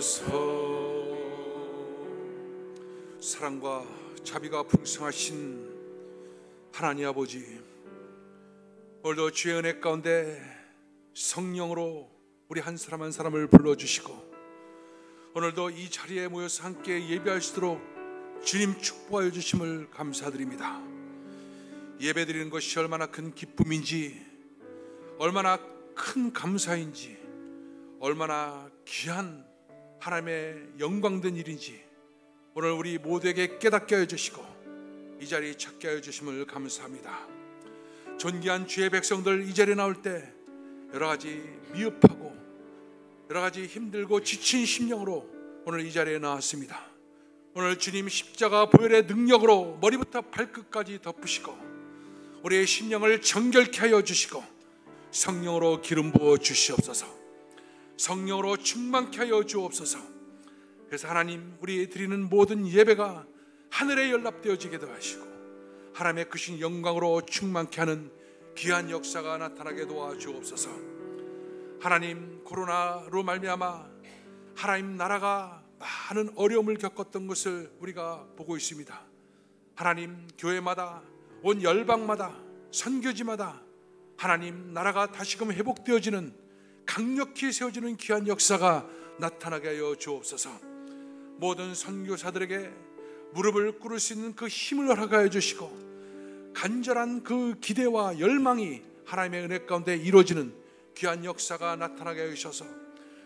주옵소서. 사랑과 자비가 풍성하신 하나님 아버지, 오늘도 주의 은혜 가운데 성령으로 우리 한 사람 한 사람을 불러주시고, 오늘도 이 자리에 모여서 함께 예배할 수 있도록 주님 축복하여 주심을 감사드립니다. 예배드리는 것이 얼마나 큰 기쁨인지, 얼마나 큰 감사인지, 얼마나 귀한 하나님의 영광된 일인지 오늘 우리 모두에게 깨닫게 하여 주시고 이 자리에 찾게 하여 주심을 감사합니다. 존귀한 주의 백성들 이 자리에 나올 때 여러 가지 미흡하고 여러 가지 힘들고 지친 심령으로 오늘 이 자리에 나왔습니다. 오늘 주님 십자가 보혈의 능력으로 머리부터 발끝까지 덮으시고 우리의 심령을 정결케 하여 주시고 성령으로 기름 부어 주시옵소서. 성령으로 충만케 하여 주옵소서. 그래서 하나님, 우리 드리는 모든 예배가 하늘에 연락되어지게 하시고 하나님의 크신 영광으로 충만케 하는 귀한 역사가 나타나게 도와주옵소서. 하나님, 코로나로 말미암아 하나님 나라가 많은 어려움을 겪었던 것을 우리가 보고 있습니다. 하나님, 교회마다 온 열방마다 선교지마다 하나님 나라가 다시금 회복되어지는, 강력히 세워지는 귀한 역사가 나타나게 하여 주옵소서. 모든 선교사들에게 무릎을 꿇을 수 있는 그 힘을 허락하여 주시고 간절한 그 기대와 열망이 하나님의 은혜 가운데 이루어지는 귀한 역사가 나타나게 하여 주셔서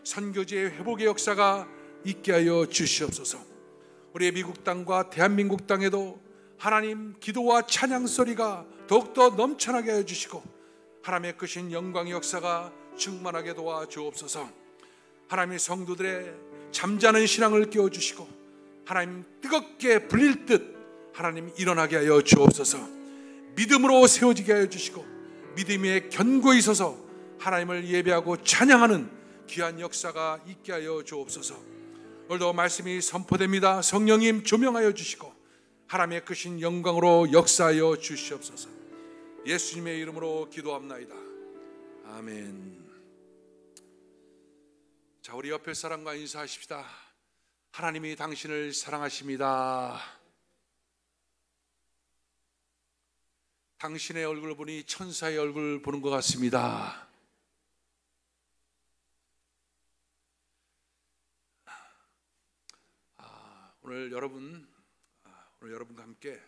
선교지의 회복의 역사가 있게 하여 주시옵소서. 우리의 미국 땅과 대한민국 땅에도 하나님 기도와 찬양 소리가 더욱더 넘쳐나게 하여 주시고 하나님의 크신 영광의 역사가 충만하게 도와주옵소서. 하나님의 성도들의 잠자는 신앙을 깨워주시고 하나님 뜨겁게 불릴 듯 하나님 일어나게 하여 주옵소서. 믿음으로 세워지게 하여 주시고 믿음의 견고히 서서 하나님을 예배하고 찬양하는 귀한 역사가 있게 하여 주옵소서. 오늘도 말씀이 선포됩니다. 성령님 조명하여 주시고 하나님의 크신 영광으로 역사하여 주시옵소서. 예수님의 이름으로 기도합나이다. 아멘. 자, 우리 옆에 사람과 인사하십시다. 하나님이 당신을 사랑하십니다. 당신의 얼굴을 보니 천사의 얼굴 보는 것 같습니다. 오늘 여러분과 함께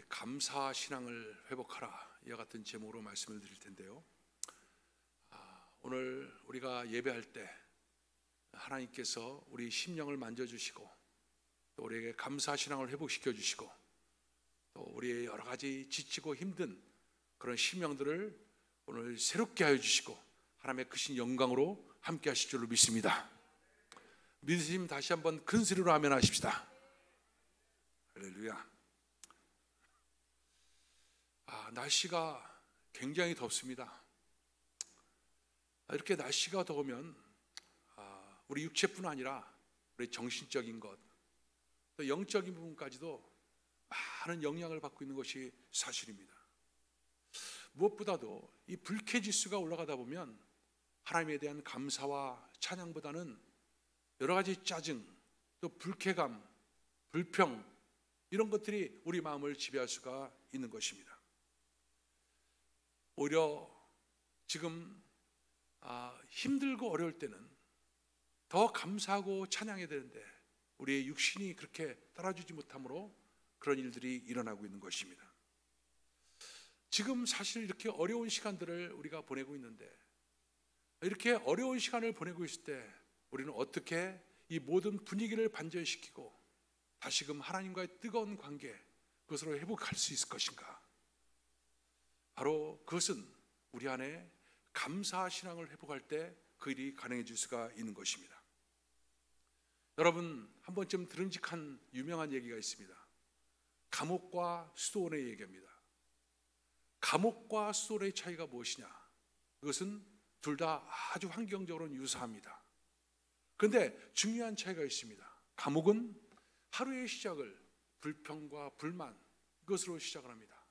감사 신앙을 회복하라, 이와 같은 제목으로 말씀을 드릴 텐데요. 오늘 우리가 예배할 때 하나님께서 우리 심령을 만져주시고 또 우리에게 감사 신앙을 회복시켜 주시고 또 우리의 여러 가지 지치고 힘든 그런 심령들을 오늘 새롭게 하여 주시고 하나님의 크신 영광으로 함께 하실 줄로 믿습니다. 믿으시면 다시 한번 큰 소리로 아멘 하십시다. 할렐루야. 날씨가 굉장히 덥습니다. 이렇게 날씨가 더우면 우리 육체뿐 아니라 우리 정신적인 것, 또 영적인 부분까지도 많은 영향을 받고 있는 것이 사실입니다. 무엇보다도 이 불쾌지수가 올라가다 보면 하나님에 대한 감사와 찬양보다는 여러 가지 짜증, 또 불쾌감, 불평, 이런 것들이 우리 마음을 지배할 수가 있는 것입니다. 오히려 지금 힘들고 어려울 때는 더 감사하고 찬양해야 되는데 우리의 육신이 그렇게 따라주지 못하므로 그런 일들이 일어나고 있는 것입니다. 지금 사실 이렇게 어려운 시간들을 우리가 보내고 있는데, 이렇게 어려운 시간을 보내고 있을 때 우리는 어떻게 이 모든 분위기를 반전시키고 다시금 하나님과의 뜨거운 관계, 그것으로 회복할 수 있을 것인가? 바로 그것은 우리 안에 감사 신앙을 회복할 때 그 일이 가능해질 수가 있는 것입니다. 여러분, 한 번쯤 들음직한 유명한 얘기가 있습니다. 감옥과 수도원의 얘기입니다. 감옥과 수도원의 차이가 무엇이냐? 그것은 둘 다 아주 환경적으로는 유사합니다. 그런데 중요한 차이가 있습니다. 감옥은 하루의 시작을 불평과 불만, 그것으로 시작을 합니다.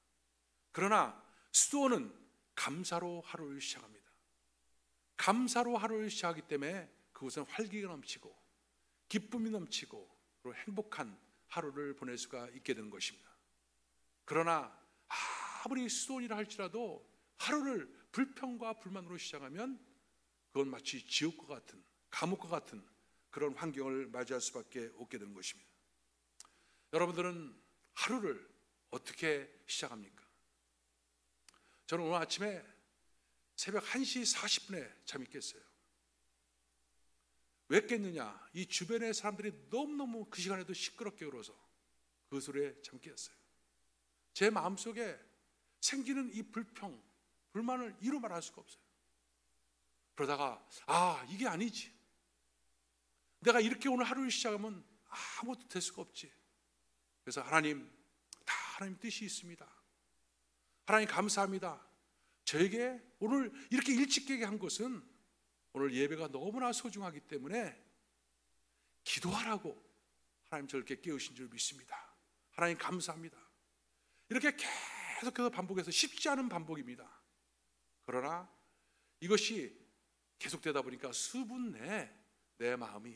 그러나 수도원은 감사로 하루를 시작합니다. 감사로 하루를 시작하기 때문에 그곳은 활기가 넘치고 기쁨이 넘치고 그리고 행복한 하루를 보낼 수가 있게 되는 것입니다. 그러나 아무리 수도원이라 할지라도 하루를 불평과 불만으로 시작하면 그건 마치 지옥과 같은, 감옥과 같은 그런 환경을 맞이할 수밖에 없게 되는 것입니다. 여러분들은 하루를 어떻게 시작합니까? 저는 오늘 아침에 새벽 1시 40분에 잠이 깼어요. 왜 깼느냐? 이 주변의 사람들이 너무너무 그 시간에도 시끄럽게 울어서 그 소리에 잠 깼어요. 제 마음속에 생기는 이 불평, 불만을 이루 말할 수가 없어요. 그러다가 이게 아니지. 내가 이렇게 오늘 하루를 시작하면 아무것도 될 수가 없지. 그래서 하나님, 다 하나님 뜻이 있습니다. 하나님 감사합니다. 저에게 오늘 이렇게 일찍 깨게 한 것은 오늘 예배가 너무나 소중하기 때문에 기도하라고 하나님 저를 이렇게 깨우신 줄 믿습니다. 하나님 감사합니다. 이렇게 계속해서 반복해서 쉽지 않은 반복입니다. 그러나 이것이 계속되다 보니까 수분 내에 내 마음이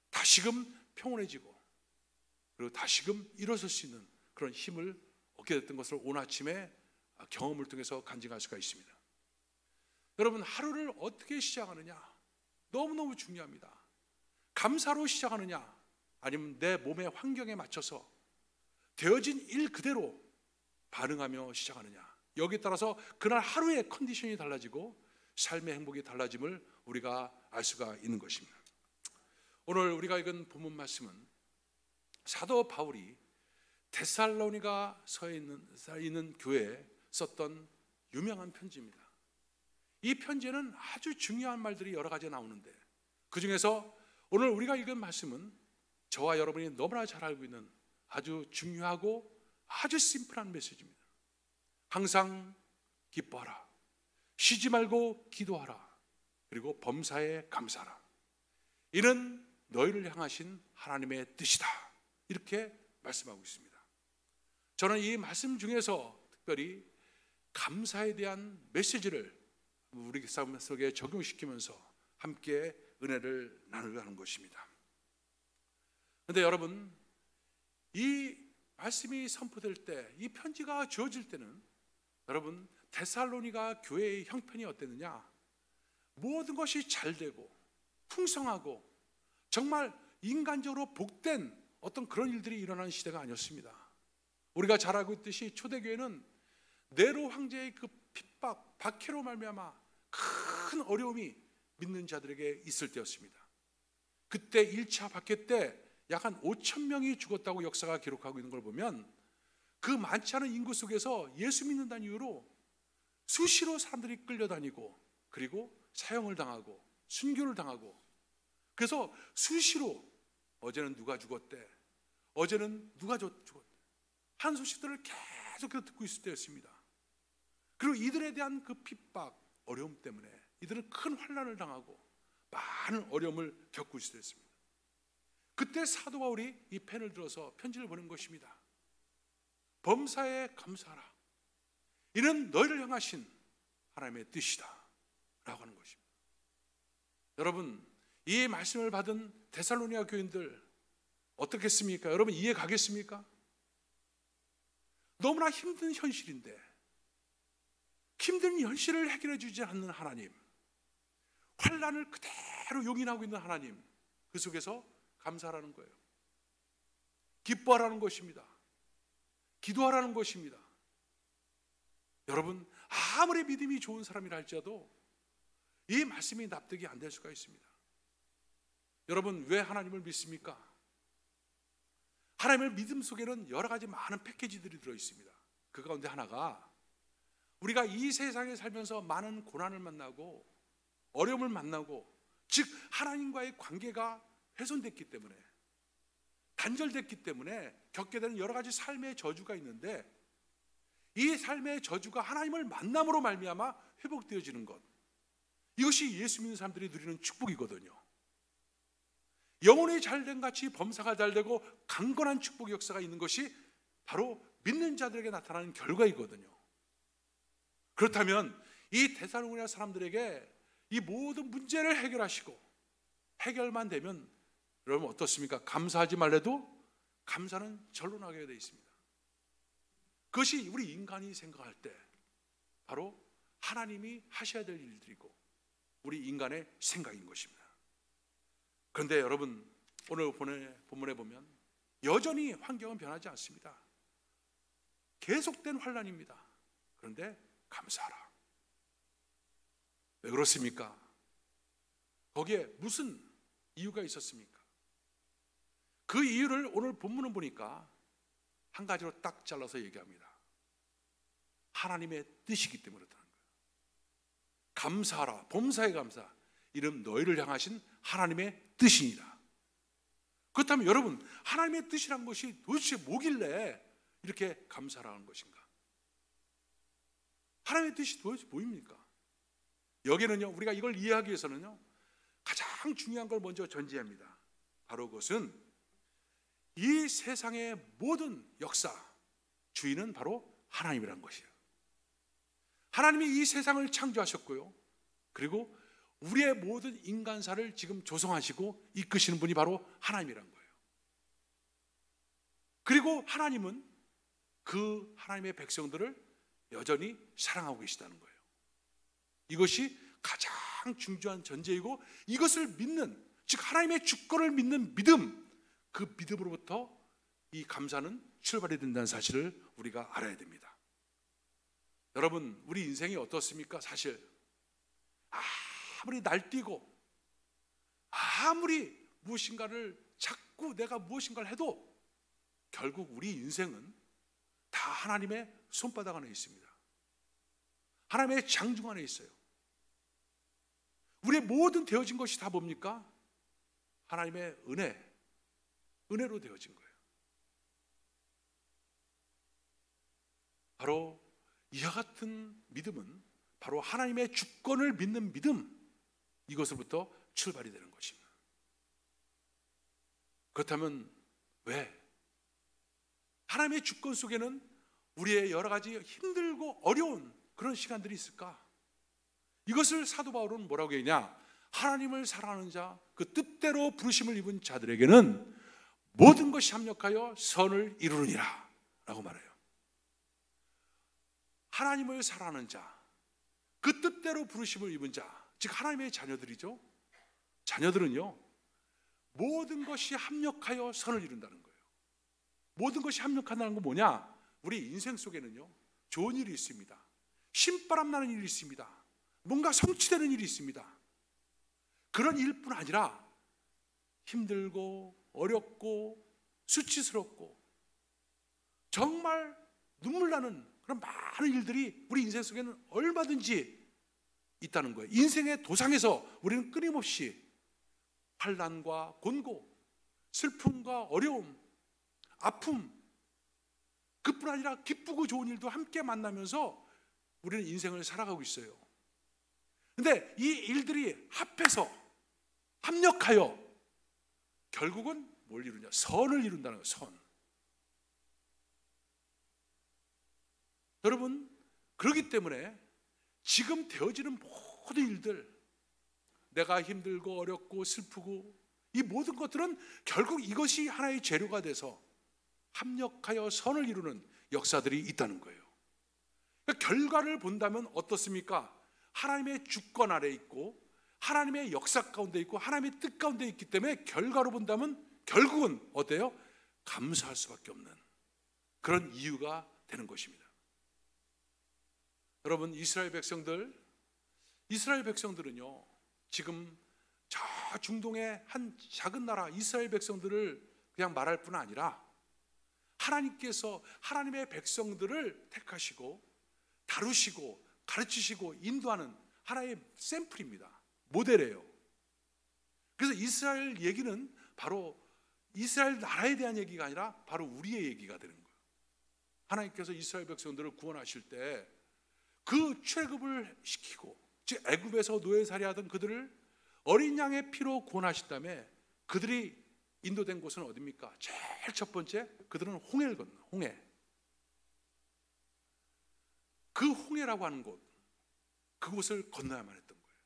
다시금 평온해지고 그리고 다시금 일어설 수 있는 그런 힘을 얻게 됐던 것을 오늘 아침에 경험을 통해서 간증할 수가 있습니다. 여러분, 하루를 어떻게 시작하느냐 너무너무 중요합니다. 감사로 시작하느냐 아니면 내 몸의 환경에 맞춰서 되어진 일 그대로 반응하며 시작하느냐, 여기에 따라서 그날 하루의 컨디션이 달라지고 삶의 행복이 달라짐을 우리가 알 수가 있는 것입니다. 오늘 우리가 읽은 본문 말씀은 사도 바울이 데살로니가서에 있는 교회에 썼던 유명한 편지입니다. 이 편지에는 아주 중요한 말들이 여러 가지 나오는데 그 중에서 오늘 우리가 읽은 말씀은 저와 여러분이 너무나 잘 알고 있는 아주 중요하고 아주 심플한 메시지입니다. 항상 기뻐하라, 쉬지 말고 기도하라, 그리고 범사에 감사하라. 이는 너희를 향하신 하나님의 뜻이다. 이렇게 말씀하고 있습니다. 저는 이 말씀 중에서 특별히 감사에 대한 메시지를 우리 삶 속에 적용시키면서 함께 은혜를 나누려 하는 것입니다. 그런데 여러분, 이 말씀이 선포될 때, 이 편지가 주어질 때는 여러분, 데살로니가 교회의 형편이 어땠느냐? 모든 것이 잘 되고 풍성하고 정말 인간적으로 복된 어떤 그런 일들이 일어나는 시대가 아니었습니다. 우리가 잘 알고 있듯이 초대교회는 네로 황제의 그 핍박, 박해로 말미암아 큰 어려움이 믿는 자들에게 있을 때였습니다. 그때 1차 박해 때 약 한 5천 명이 죽었다고 역사가 기록하고 있는 걸 보면 그 많지 않은 인구 속에서 예수 믿는다는 이유로 수시로 사람들이 끌려다니고 그리고 사형을 당하고 순교를 당하고, 그래서 수시로 어제는 누가 죽었대, 어제는 누가 죽었대 한 소식들을 계속해서 듣고 있을 때였습니다. 그리고 이들에 대한 그 핍박, 어려움 때문에 이들은 큰 환난을 당하고 많은 어려움을 겪고 있을 때였습니다. 그때 사도 바울이 이 펜을 들어서 편지를 보낸 것입니다. 범사에 감사하라, 이는 너희를 향하신 하나님의 뜻이다 라고 하는 것입니다. 여러분, 이 말씀을 받은 데살로니가 교인들 어떻겠습니까? 여러분, 이해 가겠습니까? 너무나 힘든 현실인데 힘든 현실을 해결해 주지 않는 하나님, 환난을 그대로 용인하고 있는 하나님, 그 속에서 감사하라는 거예요. 기뻐하라는 것입니다. 기도하라는 것입니다. 여러분, 아무리 믿음이 좋은 사람이라 할지라도 이 말씀이 납득이 안 될 수가 있습니다. 여러분, 왜 하나님을 믿습니까? 하나님을 믿음 속에는 여러 가지 많은 패키지들이 들어있습니다. 그 가운데 하나가 우리가 이 세상에 살면서 많은 고난을 만나고 어려움을 만나고, 즉 하나님과의 관계가 훼손됐기 때문에, 단절됐기 때문에 겪게 되는 여러 가지 삶의 저주가 있는데, 이 삶의 저주가 하나님을 만남으로 말미암아 회복되어지는 것, 이것이 예수 믿는 사람들이 누리는 축복이거든요. 영혼이 잘된 같이 범사가 잘되고 강건한 축복 역사가 있는 것이 바로 믿는 자들에게 나타나는 결과이거든요. 그렇다면 이 데살로니가 사람들에게 이 모든 문제를 해결하시고 해결만 되면 여러분 어떻습니까? 감사하지 말래도 감사는 절로 나게 되어 있습니다. 그것이 우리 인간이 생각할 때 바로 하나님이 하셔야 될 일들이고 우리 인간의 생각인 것입니다. 그런데 여러분 오늘 본문에 보면 여전히 환경은 변하지 않습니다. 계속된 환난입니다. 그런데 감사하라. 왜 그렇습니까? 거기에 무슨 이유가 있었습니까? 그 이유를 오늘 본문을 보니까 한 가지로 딱 잘라서 얘기합니다. 하나님의 뜻이기 때문에 그렇다는 거예요. 감사하라. 범사에 감사. 이름 너희를 향하신 하나님의 뜻이니라. 그렇다면 여러분, 하나님의 뜻이란 것이 도대체 뭐길래 이렇게 감사하라는 것인가? 하나님의 뜻이 도대체 뭐입니까? 여기는요, 우리가 이걸 이해하기 위해서는요, 가장 중요한 걸 먼저 전제합니다. 바로 그것은 이 세상의 모든 역사 주인은 바로 하나님이란 것이에요. 하나님이 이 세상을 창조하셨고요, 그리고 우리의 모든 인간사를 지금 조성하시고 이끄시는 분이 바로 하나님이란 거예요. 그리고 하나님은 그 하나님의 백성들을 여전히 사랑하고 계시다는 거예요. 이것이 가장 중요한 전제이고, 이것을 믿는, 즉 하나님의 주권을 믿는 믿음, 그 믿음으로부터 이 감사는 출발이 된다는 사실을 우리가 알아야 됩니다. 여러분, 우리 인생이 어떻습니까? 사실 아무리 날뛰고 아무리 무엇인가를 자꾸 내가 무엇인가를 해도 결국 우리 인생은 다 하나님의 손바닥 안에 있습니다. 하나님의 장중 안에 있어요. 우리의 모든 되어진 것이 다 뭡니까? 하나님의 은혜로 되어진 거예요. 바로 이와 같은 믿음은 바로 하나님의 주권을 믿는 믿음, 이것으로부터 출발이 되는 것입니다. 그렇다면 왜? 하나님의 주권 속에는 우리의 여러 가지 힘들고 어려운 그런 시간들이 있을까? 이것을 사도 바울은 뭐라고 했냐? 하나님을 사랑하는 자, 그 뜻대로 부르심을 입은 자들에게는 모든 것이 합력하여 선을 이루느니라 라고 말해요. 하나님을 사랑하는 자, 그 뜻대로 부르심을 입은 자, 즉 하나님의 자녀들이죠. 자녀들은요, 모든 것이 합력하여 선을 이룬다는 거예요. 모든 것이 합력한다는 건 뭐냐? 우리 인생 속에는요, 좋은 일이 있습니다. 신바람 나는 일이 있습니다. 뭔가 성취되는 일이 있습니다. 그런 일뿐 아니라 힘들고 어렵고 수치스럽고 정말 눈물 나는 그런 많은 일들이 우리 인생 속에는 얼마든지 있다는 거예요. 인생의 도상에서 우리는 끊임없이 환난과 곤고, 슬픔과 어려움, 아픔, 그뿐 아니라 기쁘고 좋은 일도 함께 만나면서 우리는 인생을 살아가고 있어요. 근데 이 일들이 합해서 합력하여 결국은 뭘 이루냐? 선을 이룬다는 거예요. 선. 여러분, 그렇기 때문에 지금 되어지는 모든 일들, 내가 힘들고 어렵고 슬프고 이 모든 것들은 결국 이것이 하나의 재료가 돼서 합력하여 선을 이루는 역사들이 있다는 거예요. 그러니까 결과를 본다면 어떻습니까? 하나님의 주권 아래 있고 하나님의 역사 가운데 있고 하나님의 뜻 가운데 있기 때문에 결과로 본다면 결국은 어때요? 감사할 수밖에 없는 그런 이유가 되는 것입니다. 여러분, 이스라엘 백성들은요, 지금 저 중동의 한 작은 나라 이스라엘 백성들을 그냥 말할 뿐 아니라 하나님께서 하나님의 백성들을 택하시고 다루시고 가르치시고 인도하는 하나의 샘플입니다. 모델이에요. 그래서 이스라엘 얘기는 바로 이스라엘 나라에 대한 얘기가 아니라 바로 우리의 얘기가 되는 거예요. 하나님께서 이스라엘 백성들을 구원하실 때 그 출애굽을 시키고, 즉 애굽에서 노예살이하던 그들을 어린 양의 피로 구원하신 다음에 그들이 인도된 곳은 어디입니까? 제일 첫 번째, 그들은 홍해를 건너, 홍해. 그 홍해라고 하는 곳, 그곳을 건너야만 했던 거예요.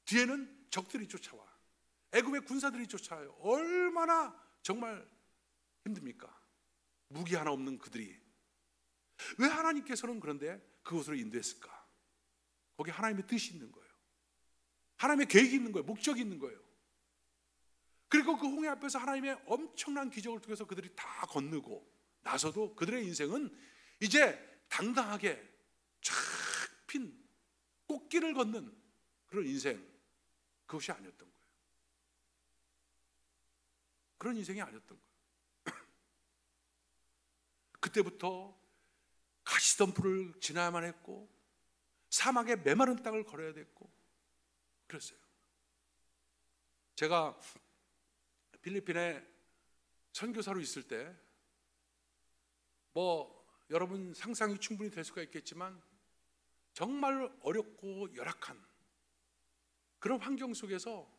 뒤에는 적들이 쫓아와. 애굽의 군사들이 쫓아요. 얼마나 정말 힘듭니까? 무기 하나 없는 그들이. 왜 하나님께서는 그런데 그곳으로 인도했을까? 거기 하나님의 뜻이 있는 거예요. 하나님의 계획이 있는 거예요. 목적이 있는 거예요. 그리고 그 홍해 앞에서 하나님의 엄청난 기적을 통해서 그들이 다 건너고 나서도 그들의 인생은 이제 당당하게 쫙 핀 꽃길을 걷는 그런 인생, 그것이 아니었던 거예요. 그런 인생이 아니었던 거예요. 그때부터 가시덤불을 지나야만 했고 사막의 메마른 땅을 걸어야 됐고 그랬어요. 제가 필리핀에 선교사로 있을 때 여러분 상상이 충분히 될 수가 있겠지만 정말 어렵고 열악한 그런 환경 속에서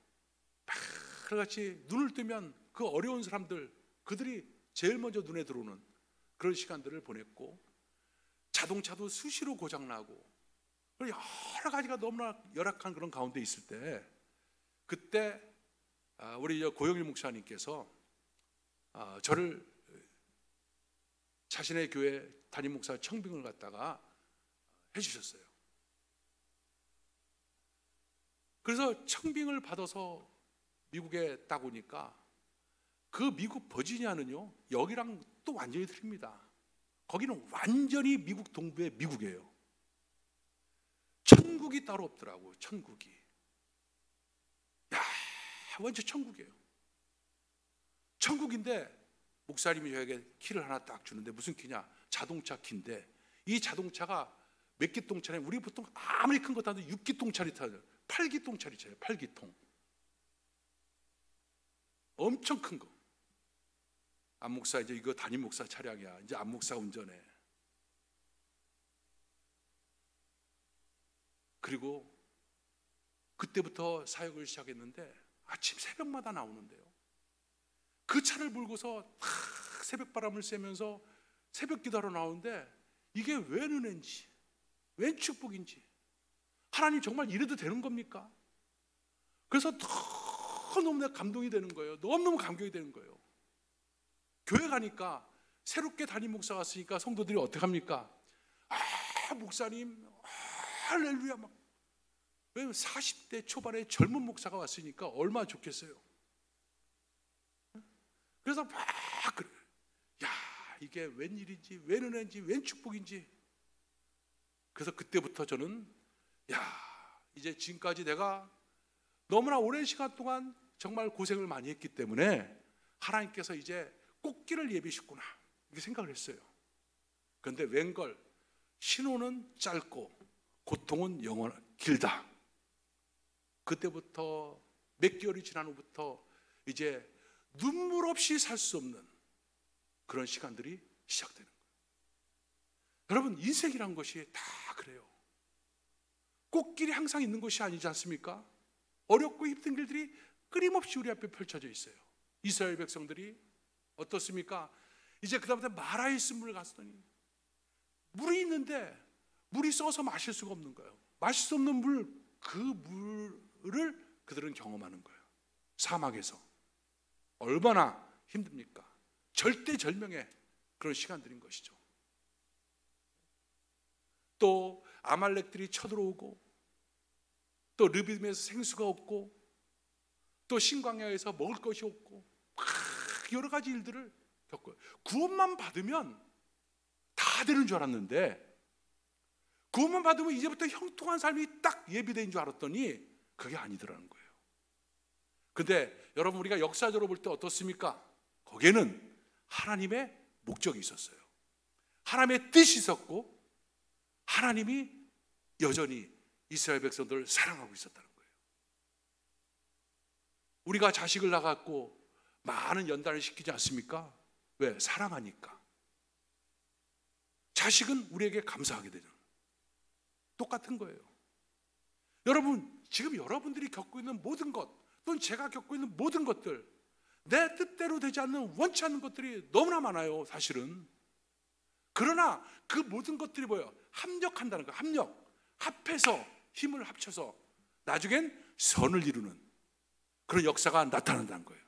같이 눈을 뜨면 그 어려운 사람들, 그들이 제일 먼저 눈에 들어오는 그런 시간들을 보냈고, 자동차도 수시로 고장나고 여러 가지가 너무나 열악한 그런 가운데 있을 때, 그때 우리 고영일 목사님께서 저를 자신의 교회 담임 목사 청빙을 갖다가 해주셨어요. 그래서 청빙을 받아서 미국에 딱 오니까 그 미국 버지니아는요, 여기랑 또 완전히 틀립니다. 거기는 완전히 미국 동부의 미국이에요. 천국이 따로 없더라고요. 천국이. 야, 완전 천국이에요. 천국인데 목사님이 저에게 키를 하나 딱 주는데, 무슨 키냐? 자동차 키인데, 이 자동차가 몇 기통차냐? 우리 보통 아무리 큰 거 타도 6기통짜리 타요. 8기통짜리 차예요. 8기통. 엄청 큰 거. 안 목사 이제 이거 담임 목사 차량이야. 이제 안 목사 운전해. 그리고 그때부터 사역을 시작했는데 아침 새벽마다 나오는데요. 그 차를 몰고서 새벽 바람을 쐬면서 새벽 기도하러 나오는데 이게 웬 은혜인지, 웬 축복인지, 하나님 정말 이래도 되는 겁니까? 그래서 너무너무 감동이 되는 거예요. 너무너무 감격이 되는 거예요. 교회 가니까 새롭게 담임 목사 왔으니까 성도들이 어떻게 합니까? 목사님 할렐루야 막. 왜냐면 40대 초반에 젊은 목사가 왔으니까 얼마나 좋겠어요. 그래서 막 그래. 야, 이게 웬일인지, 웬 은혜인지, 웬 축복인지. 그래서 그때부터 저는 이제 지금까지 내가 너무나 오랜 시간 동안 정말 고생을 많이 했기 때문에 하나님께서 이제 꽃길을 예비하셨구나, 이렇게 생각을 했어요. 그런데 웬걸, 신호는 짧고 고통은 길다. 그때부터 몇 개월이 지난 후부터 이제 눈물 없이 살 수 없는 그런 시간들이 시작되는 거예요. 여러분, 인생이란 것이 다 그래요. 꽃길이 항상 있는 것이 아니지 않습니까? 어렵고 힘든 길들이 끊임없이 우리 앞에 펼쳐져 있어요. 이스라엘 백성들이 어떻습니까? 이제 그 다음부터 마라의 쓴물을 갔더니 물이 있는데 물이 써서 마실 수가 없는 거예요. 마실 수 없는 물, 그 물을 그들은 경험하는 거예요. 사막에서 얼마나 힘듭니까? 절대절명의 그런 시간들인 것이죠. 또 아말렉들이 쳐들어오고, 또 르비딤에서 생수가 없고, 또 신광야에서 먹을 것이 없고, 여러 가지 일들을 겪어요. 구원만 받으면 다 되는 줄 알았는데, 구원만 받으면 이제부터 형통한 삶이 딱 예비된 줄 알았더니 그게 아니더라는 거예요. 근데 여러분, 우리가 역사적으로 볼 때 어떻습니까? 거기에는 하나님의 목적이 있었어요. 하나님의 뜻이 있었고, 하나님이 여전히 이스라엘 백성들을 사랑하고 있었다는 거예요. 우리가 자식을 낳았고 많은 연단을 시키지 않습니까? 왜? 사랑하니까. 자식은 우리에게 감사하게 되죠. 똑같은 거예요. 여러분, 지금 여러분들이 겪고 있는 모든 것, 또는 제가 겪고 있는 모든 것들, 내 뜻대로 되지 않는, 원치 않는 것들이 너무나 많아요, 사실은. 그러나 그 모든 것들이 뭐예요? 합력한다는 거예요. 합력. 합해서, 힘을 합쳐서 나중엔 선을 이루는, 그런 역사가 나타난다는 거예요.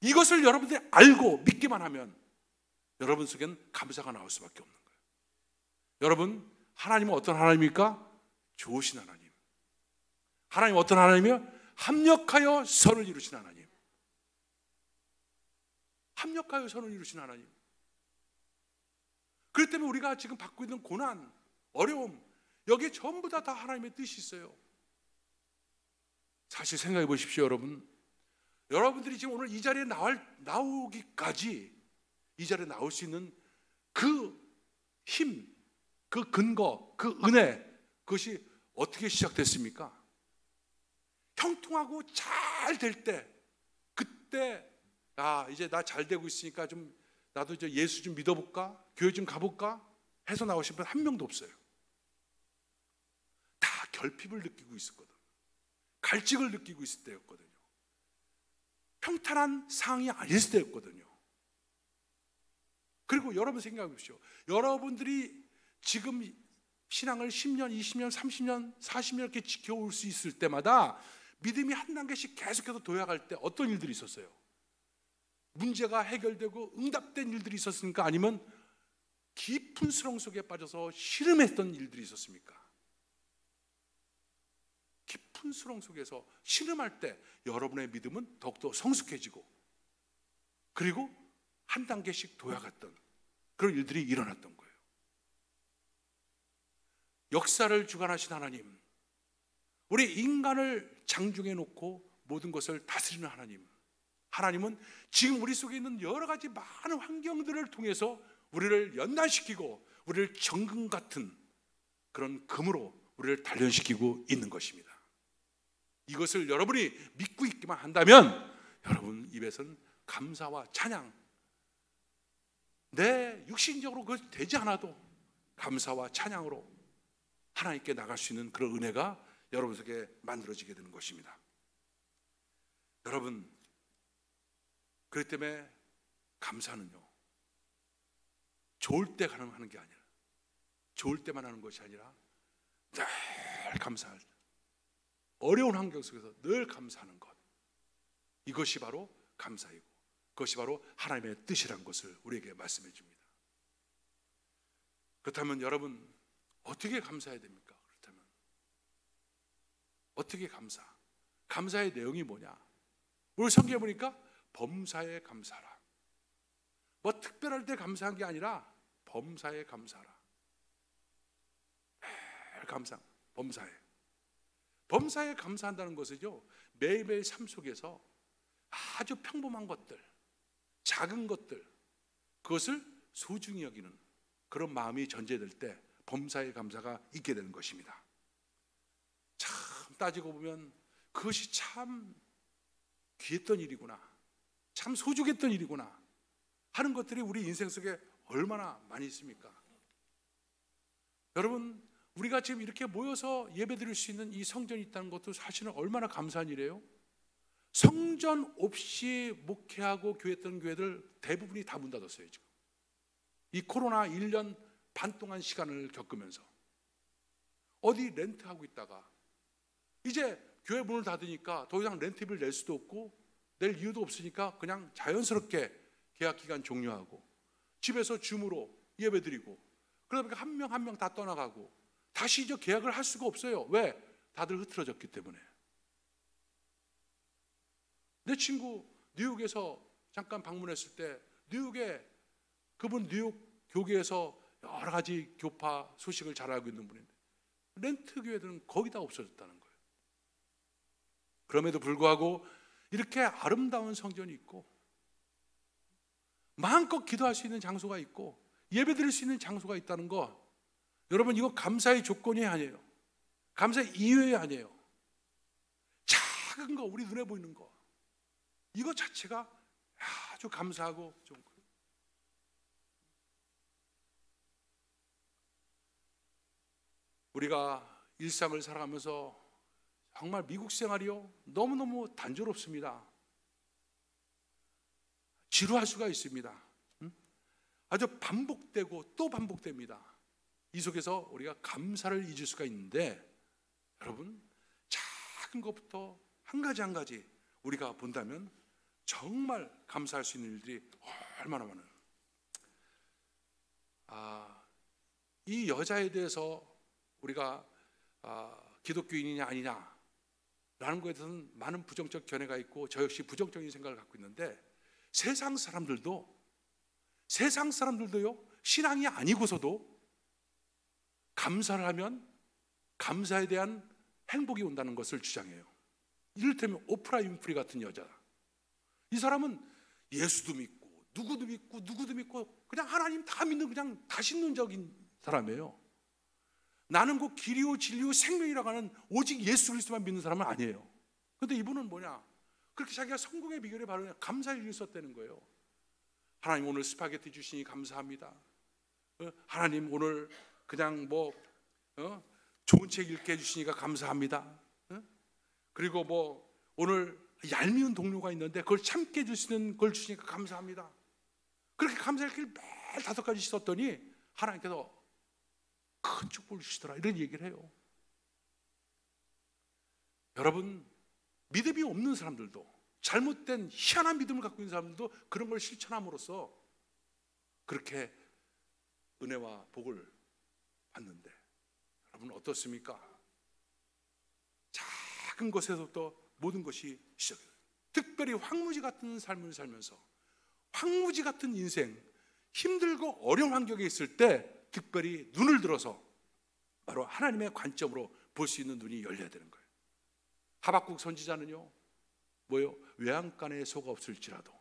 이것을 여러분들이 알고 믿기만 하면 여러분 속엔 감사가 나올 수밖에 없는 거예요. 여러분, 하나님은 어떤 하나님입니까? 좋으신 하나님. 하나님은 어떤 하나님이요? 합력하여 선을 이루신 하나님. 합력하여 선을 이루신 하나님. 그렇기 때문에 우리가 지금 받고 있는 고난, 어려움, 여기에 전부 다 하나님의 뜻이 있어요. 사실 생각해 보십시오, 여러분. 여러분들이 지금 오늘 이 자리에 나오기까지, 이 자리에 나올 수 있는 그 힘, 그 근거, 그 은혜, 그것이 어떻게 시작됐습니까? 형통하고 잘 될 때, 그때 이제 나 잘 되고 있으니까 좀 나도 이제 예수 좀 믿어볼까? 교회 좀 가볼까? 해서 나오신 분 한 명도 없어요. 다 결핍을 느끼고 있었거든. 갈증을 느끼고 있을 때였거든요. 평탄한 상황이 아니었을 때였거든요. 그리고 여러분 생각해 보십시오. 여러분들이 지금 신앙을 10년, 20년, 30년, 40년 이렇게 지켜올 수 있을 때마다 믿음이 한 단계씩 계속해서 도약할 때 어떤 일들이 있었어요? 문제가 해결되고 응답된 일들이 있었습니까? 아니면 깊은 수렁 속에 빠져서 신음했던 일들이 있었습니까? 깊은 수렁 속에서 신음할 때 여러분의 믿음은 더욱더 성숙해지고, 그리고 한 단계씩 도약했던 그런 일들이 일어났던 거예요. 역사를 주관하신 하나님, 우리 인간을 장중에 놓고 모든 것을 다스리는 하나님, 하나님은 지금 우리 속에 있는 여러 가지 많은 환경들을 통해서 우리를 연단시키고 우리를 정금 같은 그런 금으로 우리를 단련시키고 있는 것입니다. 이것을 여러분이 믿고 있기만 한다면 여러분 입에서는 감사와 찬양, 내 육신적으로 그것이 되지 않아도 감사와 찬양으로 하나님께 나갈 수 있는 그런 은혜가 여러분 속에 만들어지게 되는 것입니다. 여러분, 그렇기 때문에 감사는요, 좋을 때 가능하는 게 아니라, 좋을 때만 하는 것이 아니라 늘 감사할 때, 어려운 환경 속에서 늘 감사하는 것, 이것이 바로 감사이고 그것이 바로 하나님의 뜻이란 것을 우리에게 말씀해 줍니다. 그렇다면 여러분 어떻게 감사해야 됩니까? 그렇다면 어떻게 감사의 내용이 뭐냐? 오늘 성경에 보니까 범사에 감사라. 뭐 특별할 때 감사한 게 아니라 범사에 감사라. 매일 범사에 감사한다는 것은요, 매일매일 삶 속에서 아주 평범한 것들, 작은 것들, 그것을 소중히 여기는 그런 마음이 전제될 때 범사에 감사가 있게 되는 것입니다. 참 따지고 보면 그것이 참 귀했던 일이구나, 참 소중했던 일이구나 하는 것들이 우리 인생 속에 얼마나 많이 있습니까? 여러분, 우리가 지금 이렇게 모여서 예배드릴 수 있는 이 성전이 있다는 것도 사실은 얼마나 감사한 일이에요. 성전 없이 목회하고 교회했던 교회들 대부분이 다 문 닫았어요. 지금 이 코로나 1년 반 동안 시간을 겪으면서 어디 렌트하고 있다가 이제 교회 문을 닫으니까 더 이상 렌트비를 낼 수도 없고 낼 이유도 없으니까 그냥 자연스럽게 계약 기간 종료하고 집에서 줌으로 예배드리고, 그러다 보니까 한 명 한 명 다 떠나가고 다시 이제 계약을 할 수가 없어요. 왜? 다들 흐트러졌기 때문에. 내 친구 뉴욕에서 잠깐 방문했을 때 뉴욕에 그분 뉴욕 교계에서 여러 가지 교파 소식을 잘 알고 있는 분인데 렌트 교회들은 거의 다 없어졌다는 거예요. 그럼에도 불구하고 이렇게 아름다운 성전이 있고 마음껏 기도할 수 있는 장소가 있고 예배드릴 수 있는 장소가 있다는 거, 여러분 이거 감사의 조건이 아니에요. 감사의 이유이 아니에요. 작은 거, 우리 눈에 보이는 거, 이거 자체가 아주 감사하고 좋은 거예요. 우리가 일상을 살아가면서 정말 미국 생활이요, 너무너무 단조롭습니다. 지루할 수가 있습니다. 아주 반복되고 또 반복됩니다. 이 속에서 우리가 감사를 잊을 수가 있는데, 여러분 작은 것부터 한 가지 한 가지 우리가 본다면 정말 감사할 수 있는 일들이 얼마나 많아요. 이 여자에 대해서 우리가 기독교인이냐 아니냐 라는 것에 대해서는 많은 부정적 견해가 있고 저 역시 부정적인 생각을 갖고 있는데 세상 사람들도요, 신앙이 아니고서도 감사를 하면 감사에 대한 행복이 온다는 것을 주장해요. 이를테면 오프라 윈프리 같은 여자, 이 사람은 예수도 믿고 누구도 믿고 그냥 하나님 다 믿는, 그냥 다신론적인 사람이에요. 나는 그 길이요 진리요 생명이라고 하는 오직 예수 그리스도만 믿는 사람은 아니에요. 그런데 이분은 뭐냐, 그렇게 자기가 성공의 비결이 바로 감사의 일을 썼다는 거예요. 하나님 오늘 스파게티 주시니 감사합니다. 하나님 오늘 그냥 좋은 책 읽게 해주시니까 감사합니다. 그리고 오늘 얄미운 동료가 있는데 그걸 참게 해주시는 걸 주시니까 감사합니다. 그렇게 감사할 길 매일 5가지 썼더니 하나님께서 큰 축복을 주시더라, 이런 얘기를 해요. 여러분, 믿음이 없는 사람들도, 잘못된 희한한 믿음을 갖고 있는 사람들도 그런 걸 실천함으로써 그렇게 은혜와 복을 받는데, 여러분 어떻습니까? 작은 것에서부터 모든 것이 시작해요. 특별히 황무지 같은 삶을 살면서, 황무지 같은 인생, 힘들고 어려운 환경에 있을 때 특별히 눈을 들어서 바로 하나님의 관점으로 볼 수 있는 눈이 열려야 되는 거예요. 하박국 선지자는요, 외양간에 소가 없을지라도,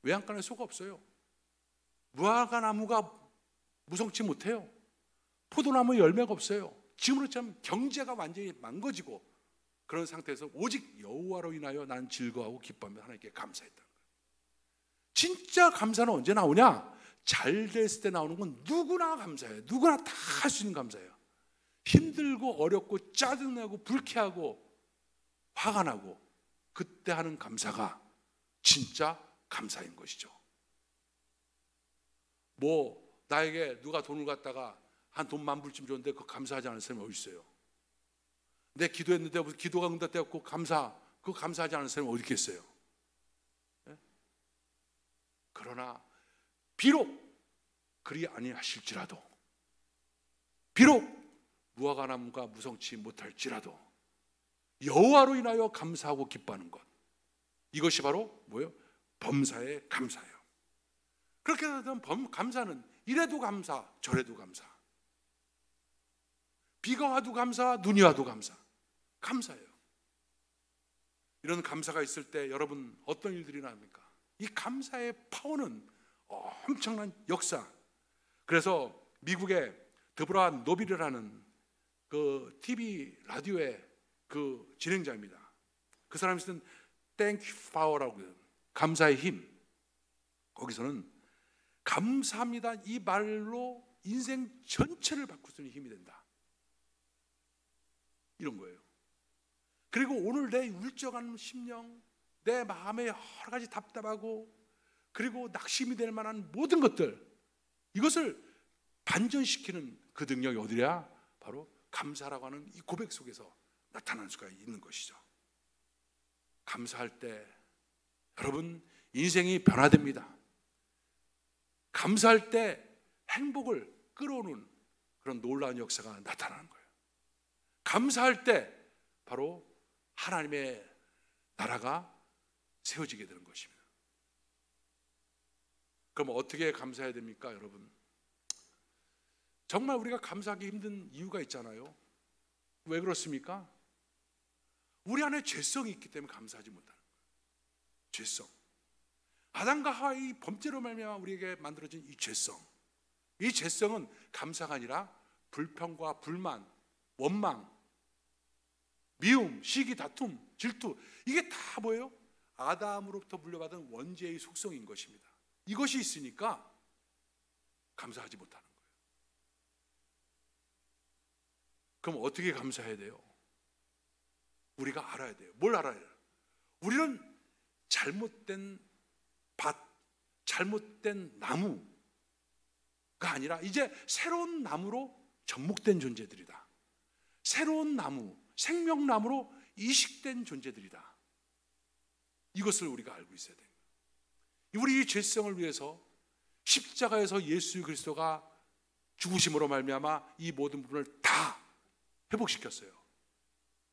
외양간에 소가 없어요. 무화과 나무가 무성치 못해요. 포도나무 열매가 없어요. 지금으로처럼 경제가 완전히 망가지고 그런 상태에서 오직 여호와로 인하여 나는 즐거워하고 기뻐하며 하나님께 감사했다는 거예요. 진짜 감사는 언제 나오냐? 잘 됐을 때 나오는 건 누구나 감사해요. 누구나 다 할 수 있는 감사예요. 힘들고 어렵고 짜증나고 불쾌하고 화가 나고 그때 하는 감사가 진짜 감사인 것이죠. 나에게 누가 돈을 갖다가 한 돈 10,000불쯤 줬는데 그거 감사하지 않은 사람이 어디 있어요? 내 기도했는데 무슨 기도가 응답되었고 그거 감사하지 않은 사람이 어디 있겠어요? 네? 그러나 비록 그리 아니하실지라도, 비록 무화과나무가 무성치 못할지라도 여호와로 인하여 감사하고 기뻐하는 것, 이것이 바로 범사의 감사예요. 그렇게 되면 감사는 이래도 감사, 저래도 감사, 비가 와도 감사, 눈이 와도 감사예요. 이런 감사가 있을 때 여러분 어떤 일들이 납니까? 이 감사의 파워는 엄청난 역사. 그래서 미국의 드보라 노빌이라는 그 TV 라디오의 그 진행자입니다. 그 사람이 쓴 Thank you Power라고 해요. 감사의 힘. 거기서는 감사합니다 이 말로 인생 전체를 바꿀 수 있는 힘이 된다, 이런 거예요. 그리고 오늘 내 울적한 심령, 내 마음에 여러 가지 답답하고 그리고 낙심이 될 만한 모든 것들, 이것을 반전시키는 그 능력이 어디냐? 바로 감사라고 하는 이 고백 속에서 나타날 수가 있는 것이죠. 감사할 때 여러분 인생이 변화됩니다. 감사할 때 행복을 끌어오는 그런 놀라운 역사가 나타나는 거예요. 감사할 때 바로 하나님의 나라가 세워지게 되는 것입니다. 그럼 어떻게 감사해야 됩니까, 여러분? 정말 우리가 감사하기 힘든 이유가 있잖아요. 왜 그렇습니까? 우리 안에 죄성이 있기 때문에 감사하지 못하는 거예요. 죄성. 아담과 하와의 범죄로 말미암아 우리에게 만들어진 이 죄성, 이 죄성은 감사가 아니라 불평과 불만, 원망, 미움, 시기, 다툼, 질투, 이게 다 뭐예요? 아담으로부터 물려받은 원죄의 속성인 것입니다. 이것이 있으니까 감사하지 못하는 거예요. 그럼 어떻게 감사해야 돼요? 우리가 알아야 돼요. 뭘 알아야 돼요? 우리는 잘못된 밭, 잘못된 나무가 아니라 이제 새로운 나무로 접목된 존재들이다. 새로운 나무, 생명나무로 이식된 존재들이다. 이것을 우리가 알고 있어야 돼요. 우리 이 죄성을 위해서 십자가에서 예수 그리스도가 죽으심으로 말미암아 이 모든 부분을 다 회복시켰어요.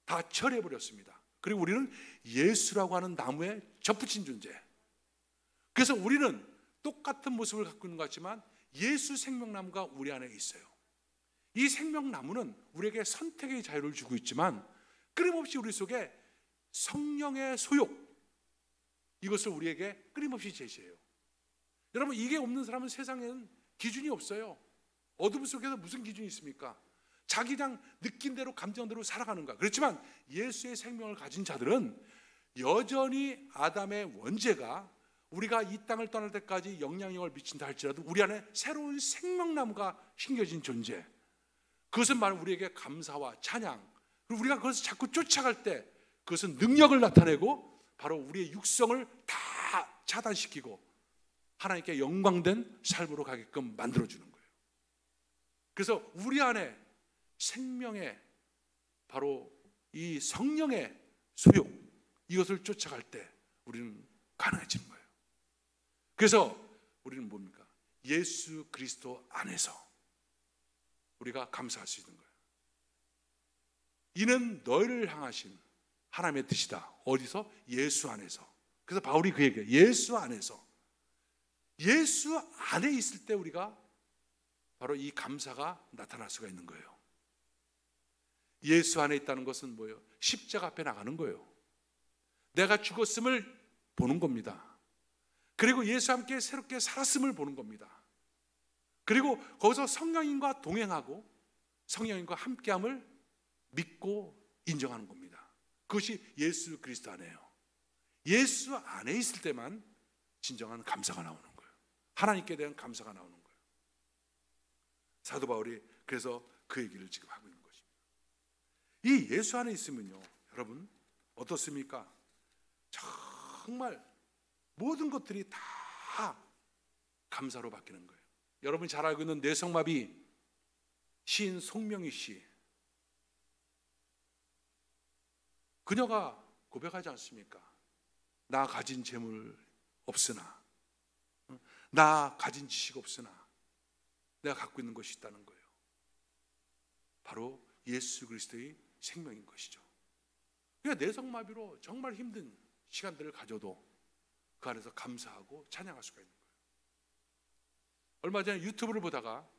다 처리해버렸습니다. 그리고 우리는 예수라고 하는 나무에 접붙인 존재. 그래서 우리는 똑같은 모습을 갖고 있는 것 같지만 예수 생명나무가 우리 안에 있어요. 이 생명나무는 우리에게 선택의 자유를 주고 있지만 끊임없이 우리 속에 성령의 소욕, 이것을 우리에게 끊임없이 제시해요. 여러분, 이게 없는 사람은 세상에는 기준이 없어요. 어둠 속에서 무슨 기준이 있습니까? 자기 그냥 느낀 대로 감정대로 살아가는가. 그렇지만 예수의 생명을 가진 자들은 여전히 아담의 원죄가 우리가 이 땅을 떠날 때까지 영향력을 미친다 할지라도 우리 안에 새로운 생명나무가 심겨진 존재, 그것은 바로 우리에게 감사와 찬양, 그리고 우리가 그것을 자꾸 쫓아갈 때 그것은 능력을 나타내고 바로 우리의 육성을 다 차단시키고 하나님께 영광된 삶으로 가게끔 만들어주는 거예요. 그래서 우리 안에 생명의 바로 이 성령의 소욕, 이것을 쫓아갈 때 우리는 가능해지는 거예요. 그래서 우리는 뭡니까? 예수 그리스도 안에서 우리가 감사할 수 있는 거예요. 이는 너희를 향하신 하나님의 뜻이다. 어디서? 예수 안에서. 그래서 바울이 그 얘기해요. 예수 안에서. 예수 안에 있을 때 우리가 바로 이 감사가 나타날 수가 있는 거예요. 예수 안에 있다는 것은 뭐예요? 십자가 앞에 나가는 거예요. 내가 죽었음을 보는 겁니다. 그리고 예수와 함께 새롭게 살았음을 보는 겁니다. 그리고 거기서 성령님과 동행하고 성령님과 함께함을 믿고 인정하는 겁니다. 그것이 예수 그리스도 안에요. 예수 안에 있을 때만 진정한 감사가 나오는 거예요. 하나님께 대한 감사가 나오는 거예요. 사도 바울이 그래서 그 얘기를 지금 하고 있는 것입니다. 이 예수 안에 있으면요, 여러분 어떻습니까? 정말 모든 것들이 다 감사로 바뀌는 거예요. 여러분이 잘 알고 있는 뇌성마비 시인 송명희 씨, 그녀가 고백하지 않습니까? 나 가진 재물 없으나, 나 가진 지식 없으나 내가 갖고 있는 것이 있다는 거예요. 바로 예수 그리스도의 생명인 것이죠. 그러니까 뇌성마비로 정말 힘든 시간들을 가져도 그 안에서 감사하고 찬양할 수가 있는 거예요. 얼마 전에 유튜브를 보다가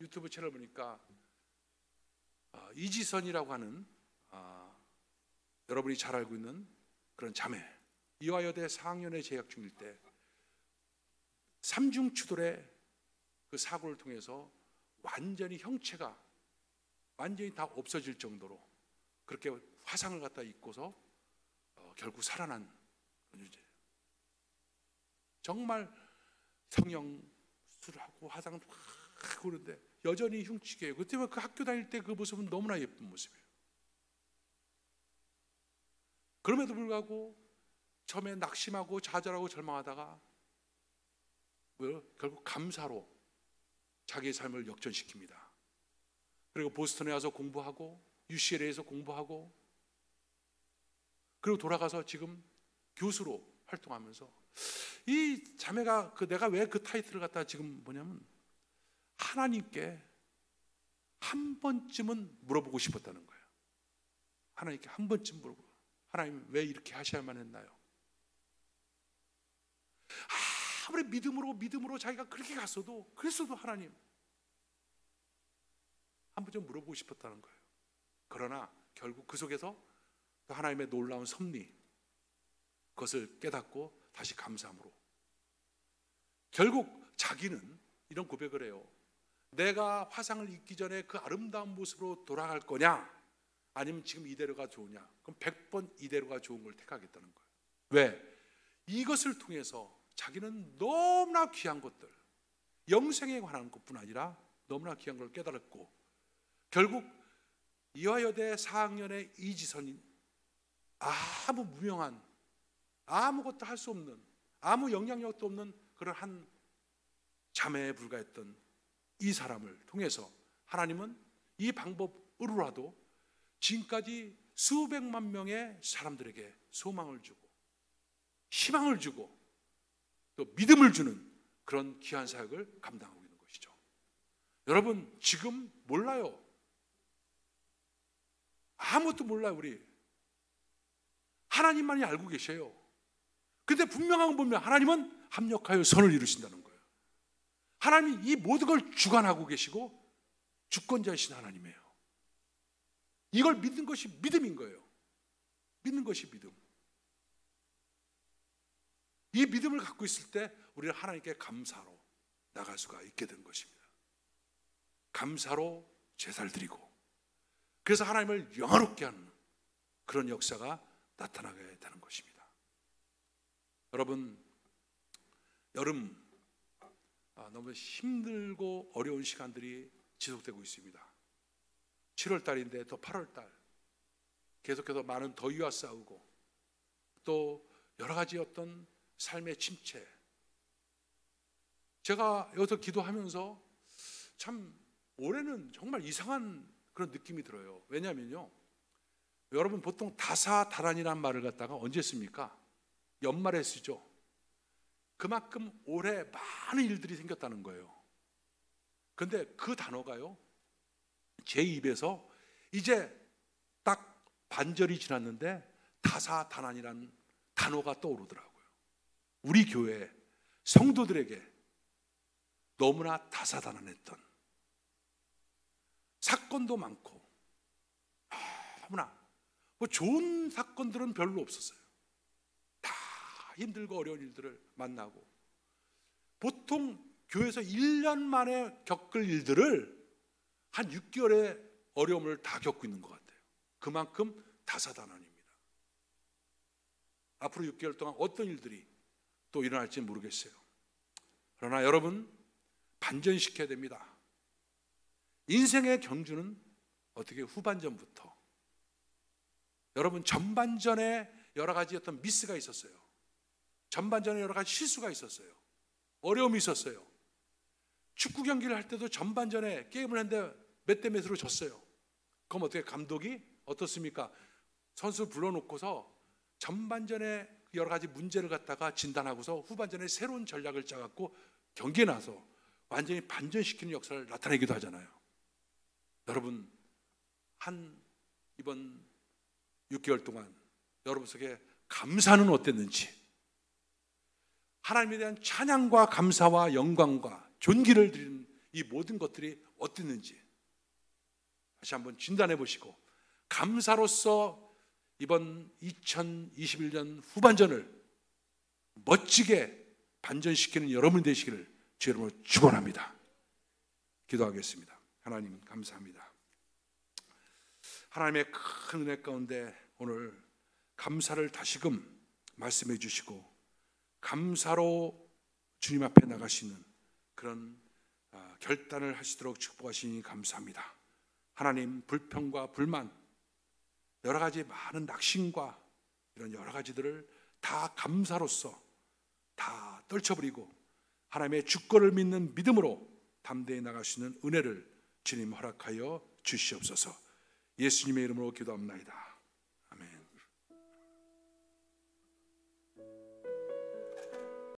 유튜브 채널 보니까 이지선이라고 하는 여러분이 잘 알고 있는 그런 자매, 이화여대 4학년에 재학 중일 때 삼중추돌의 그 사고를 통해서 완전히 형체가 완전히 다 없어질 정도로 그렇게 화상을 갖다 입고서 결국 살아난 존재예요. 정말 성형 수술하고 화상도 하고 그런데 여전히 흉측해요. 그때 그 학교 다닐 때 그 모습은 너무나 예쁜 모습이에요. 그럼에도 불구하고 처음에 낙심하고 좌절하고 절망하다가 결국 감사로 자기의 삶을 역전시킵니다. 그리고 보스턴에 와서 공부하고 UCLA에서 공부하고 그리고 돌아가서 지금 교수로 활동하면서 이 자매가 내가 왜 그 타이틀을 갖다 지금 뭐냐면 하나님께 한 번쯤은 물어보고 싶었다는 거예요. 하나님께 한 번쯤 물어보고, 하나님 왜 이렇게 하셔야만 했나요? 아무리 믿음으로 자기가 그렇게 갔어도 그랬어도 하나님 한 번쯤 물어보고 싶었다는 거예요. 그러나 결국 그 속에서 또 하나님의 놀라운 섭리, 그것을 깨닫고 다시 감사함으로 결국 자기는 이런 고백을 해요. 내가 화상을 입기 전에 그 아름다운 모습으로 돌아갈 거냐, 아니면 지금 이대로가 좋으냐? 그럼 100번 이대로가 좋은 걸 택하겠다는 거예요. 왜? 이것을 통해서 자기는 너무나 귀한 것들, 영생에 관한 것뿐 아니라 너무나 귀한 걸 깨달았고, 결국 이화여대 4학년의 이지선인 아무 무명한, 아무것도 할 수 없는, 아무 영향력도 없는 그런 한 자매에 불과했던 이 사람을 통해서 하나님은 이 희망을 주고 또 믿음을 주는 그런 귀한 사역을 감당하고 있는 것이죠. 여러분, 지금 몰라요. 아무것도 몰라요. 우리 하나님만이 알고 계셔요. 근데 분명한 건 보면 하나님은 합력하여 선을 이루신다는 거예요. 하나님이 이 모든 걸 주관하고 계시고 주권자이신 하나님이에요. 이걸 믿는 것이 믿음인 거예요. 믿는 것이 믿음. 이 믿음을 갖고 있을 때 우리는 하나님께 감사로 나갈 수가 있게 된 것입니다. 감사로 제사를 드리고, 그래서 하나님을 영화롭게 하는 그런 역사가 나타나게 되는 것입니다. 여러분, 여름 너무 힘들고 어려운 시간들이 지속되고 있습니다. 7월 달인데 또 8월 달 계속해서 많은 더위와 싸우고 또 여러 가지 어떤 삶의 침체. 제가 여기서 기도하면서 참 올해는 정말 이상한 그런 느낌이 들어요. 왜냐하면요, 여러분 보통 다사다난이라는 말을 갖다가 언제 씁니까? 연말에 쓰죠. 그만큼 올해 많은 일들이 생겼다는 거예요. 근데 그 단어가요, 제 입에서 이제 딱 반절이 지났는데 다사다난이라는 단어가 떠오르더라고요. 우리 교회 성도들에게 너무나 다사다난했던, 사건도 많고 너무나 좋은 사건들은 별로 없었어요. 다 힘들고 어려운 일들을 만나고, 보통 교회에서 1년 만에 겪을 일들을 한 6개월의 어려움을 다 겪고 있는 것 같아요. 그만큼 다사다난입니다. 앞으로 6개월 동안 어떤 일들이 또 일어날지 모르겠어요. 그러나 여러분, 반전시켜야 됩니다. 인생의 경주는 어떻게 후반전부터, 여러분 전반전에 여러 가지 어떤 미스가 있었어요. 전반전에 여러 가지 실수가 있었어요. 어려움이 있었어요. 축구 경기를 할 때도 전반전에 게임을 했는데 몇 대 몇으로 졌어요. 그럼 어떻게 감독이 어떻습니까? 선수 불러놓고서 전반전에 여러 가지 문제를 갖다가 진단하고서 후반전에 새로운 전략을 짜갖고 경기에 나서 완전히 반전시키는 역사를 나타내기도 하잖아요. 여러분, 이번 6개월 동안 여러분 속에 감사는 어땠는지, 하나님에 대한 찬양과 감사와 영광과 존귀를 드리는 이 모든 것들이 어땠는지 다시 한번 진단해 보시고, 감사로서 이번 2021년 후반전을 멋지게 반전시키는 여러분 되시기를 주 이름으로 축원합니다. 기도하겠습니다. 하나님, 감사합니다. 하나님의 큰 은혜 가운데 오늘 감사를 다시금 말씀해 주시고 감사로 주님 앞에 나가시는 그런 결단을 하시도록 축복하시니 감사합니다. 하나님, 불평과 불만, 여러 가지 많은 낙심과 이런 여러 가지들을 다 감사로서 다 떨쳐버리고 하나님의 주권을 믿는 믿음으로 담대히 나가시는 은혜를 주님 허락하여 주시옵소서. 예수님의 이름으로 기도합나이다.